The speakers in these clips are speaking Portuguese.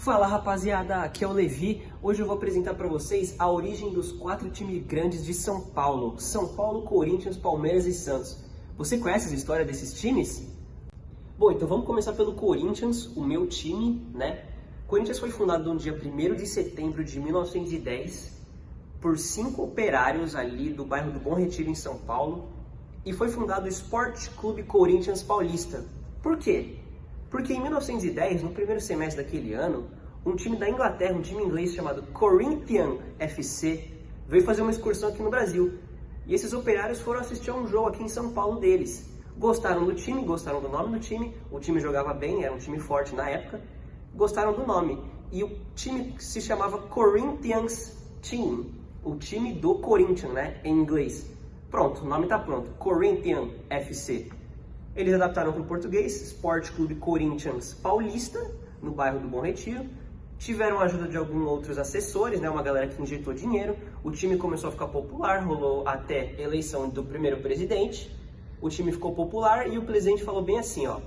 Fala rapaziada, aqui é o Levi. Hoje eu vou apresentar para vocês a origem dos 4 times grandes de São Paulo. São Paulo, Corinthians, Palmeiras e Santos. Você conhece a história desses times? Bom, então vamos começar pelo Corinthians, o meu time, né? O Corinthians foi fundado no dia 1º de setembro de 1910 por 5 operários ali do bairro do Bom Retiro, em São Paulo. E foi fundado o Esporte Clube Corinthians Paulista. Por quê? Porque em 1910, no primeiro semestre daquele ano, um time da Inglaterra, um time inglês chamado Corinthians FC, veio fazer uma excursão aqui no Brasil. E esses operários foram assistir a um jogo aqui em São Paulo deles. Gostaram do time, gostaram do nome do time, o time jogava bem, era um time forte na época, gostaram do nome. E o time se chamava Corinthians Team, o time do Corinthians, né, em inglês. Pronto, o nome está pronto, Corinthians FC. Eles adaptaram para o português, Esporte Clube Corinthians Paulista, no bairro do Bom Retiro. Tiveram a ajuda de alguns outros assessores, né, uma galera que injetou dinheiro. O time começou a ficar popular, rolou até a eleição do primeiro presidente. O time ficou popular e o presidente falou bem assim, ó: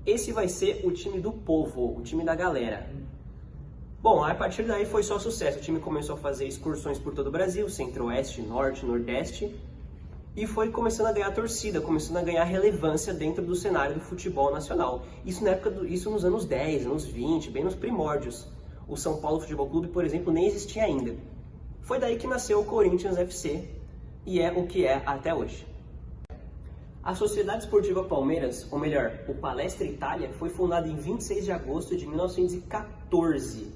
esse vai ser o time do povo, o time da galera. Bom, a partir daí foi só sucesso. O time começou a fazer excursões por todo o Brasil, centro-oeste, norte, nordeste. E foi começando a ganhar torcida, começando a ganhar relevância dentro do cenário do futebol nacional. Isso na época isso nos anos 10, anos 20, bem nos primórdios. O São Paulo Futebol Clube, por exemplo, nem existia ainda. Foi daí que nasceu o Corinthians FC e é o que é até hoje. A Sociedade Esportiva Palmeiras, ou melhor, o Palestra Itália, foi fundada em 26 de agosto de 1914.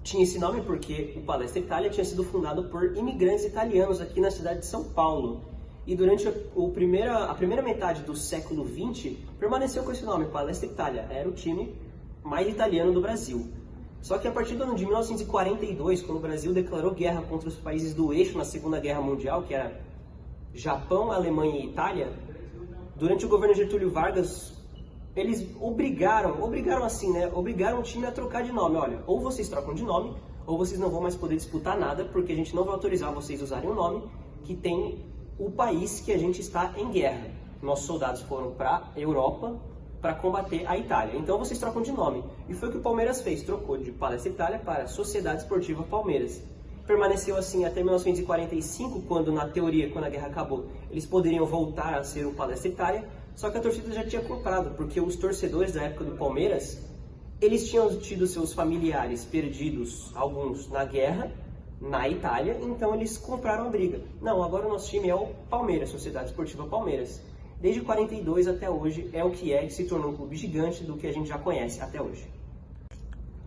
Tinha esse nome porque o Palestra Itália tinha sido fundado por imigrantes italianos aqui na cidade de São Paulo. E durante a primeira metade do século XX, permaneceu com esse nome, Palestra Itália. Era o time mais italiano do Brasil. Só que a partir do ano de 1942, quando o Brasil declarou guerra contra os países do eixo na Segunda Guerra Mundial, que era Japão, Alemanha e Itália, durante o governo Getúlio Vargas, eles obrigaram o time a trocar de nome. Olha, ou vocês trocam de nome, ou vocês não vão mais poder disputar nada, porque a gente não vai autorizar vocês usarem um nome que tem o país que a gente está em guerra. Nossos soldados foram para a Europa para combater a Itália. Então vocês trocam de nome. E foi o que o Palmeiras fez, trocou de Palestra Itália para Sociedade Esportiva Palmeiras. Permaneceu assim até 1945, quando na teoria, quando a guerra acabou, eles poderiam voltar a ser o Palestra Itália, só que a torcida já tinha comprado, porque os torcedores da época do Palmeiras, eles tinham tido seus familiares perdidos, alguns na guerra, na Itália, então eles compraram a briga. Não, agora o nosso time é o Palmeiras, Sociedade Esportiva Palmeiras. Desde 42 até hoje é o que é, que se tornou um clube gigante do que a gente já conhece até hoje.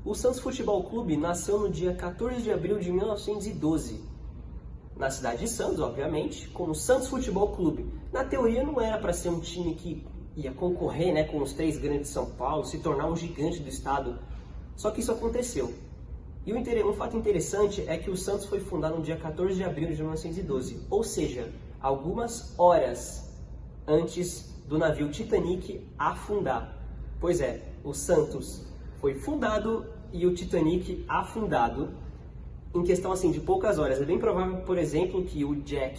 O Santos Futebol Clube nasceu no dia 14 de abril de 1912, na cidade de Santos, obviamente, como Santos Futebol Clube. Na teoria não era para ser um time que ia concorrer, né, com os 3 grandes de São Paulo, se tornar um gigante do estado, só que isso aconteceu. E um fato interessante é que o Santos foi fundado no dia 14 de abril de 1912, ou seja, algumas horas antes do navio Titanic afundar. Pois é, o Santos foi fundado e o Titanic afundado em questão assim de poucas horas. É bem provável, por exemplo, que o Jack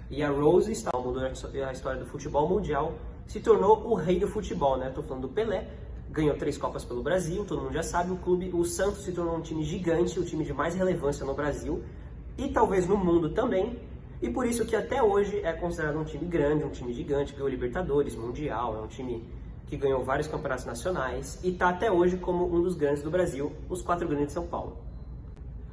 e a Rose estavam mudando a história do futebol mundial, se tornou o rei do futebol, né? Estou falando do Pelé. Ganhou 3 Copas pelo Brasil, todo mundo já sabe, o Santos se tornou um time gigante, o time de mais relevância no Brasil e talvez no mundo também, e por isso que até hoje é considerado um time grande, um time gigante, ganhou Libertadores, Mundial, é um time que ganhou vários campeonatos nacionais e está até hoje como um dos grandes do Brasil, os 4 grandes de São Paulo.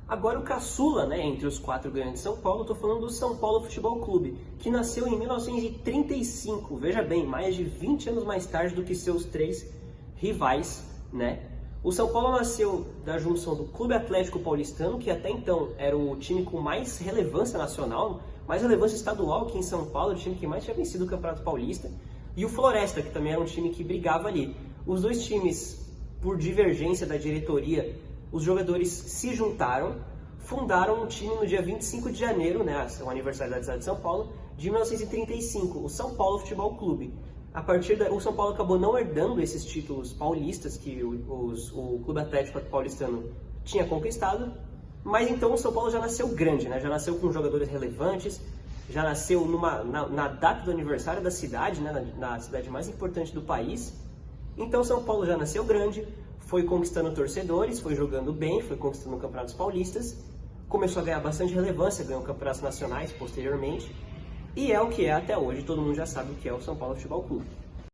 Agora o caçula, né, entre os 4 grandes de São Paulo, estou falando do São Paulo Futebol Clube, que nasceu em 1935, veja bem, mais de 20 anos mais tarde do que seus 3 rivais, né? O São Paulo nasceu da junção do Clube Atlético Paulistano, que até então era o time com mais relevância nacional, mais relevância estadual aqui em São Paulo, o time que mais tinha vencido o Campeonato Paulista, e o Floresta, que também era um time que brigava ali. Os dois times, por divergência da diretoria, os jogadores se juntaram, fundaram um time no dia 25 de janeiro, né, o aniversário da cidade de São Paulo, de 1935, o São Paulo Futebol Clube. O São Paulo acabou não herdando esses títulos paulistas que o Clube Atlético Paulistano tinha conquistado, mas então o São Paulo já nasceu grande, né? Já nasceu com jogadores relevantes, já nasceu na data do aniversário da cidade, né? Na cidade mais importante do país. Então São Paulo já nasceu grande, foi conquistando torcedores, foi jogando bem, foi conquistando campeonatos paulistas, começou a ganhar bastante relevância, ganhou campeonatos nacionais posteriormente, e é o que é até hoje, todo mundo já sabe o que é o São Paulo Futebol Clube.